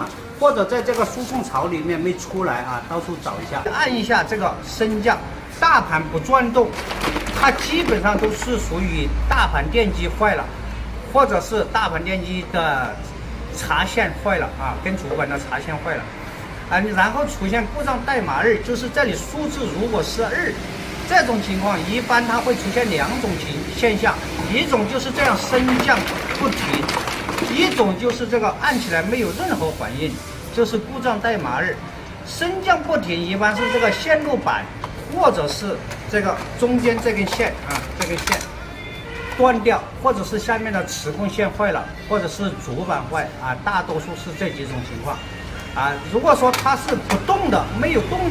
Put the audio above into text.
啊，或者在这个输送槽里面没出来啊，到处找一下，按一下这个升降，大盘不转动，它基本上都是属于大盘电机坏了，或者是大盘电机的插线坏了啊，跟主板的插线坏了啊，然后出现故障代码2，就是这里数字如果是2，这种情况一般它会出现2种现象，一种就是这样升降不停，一种就是这个按起来没有任何反应，这是故障代码2。升降不停一般是这个线路板或者是这个中间这根线啊，这根线断掉，或者是下面的磁控线坏了，或者是主板坏啊，大多数是这几种情况啊。如果说它是不动的，没有动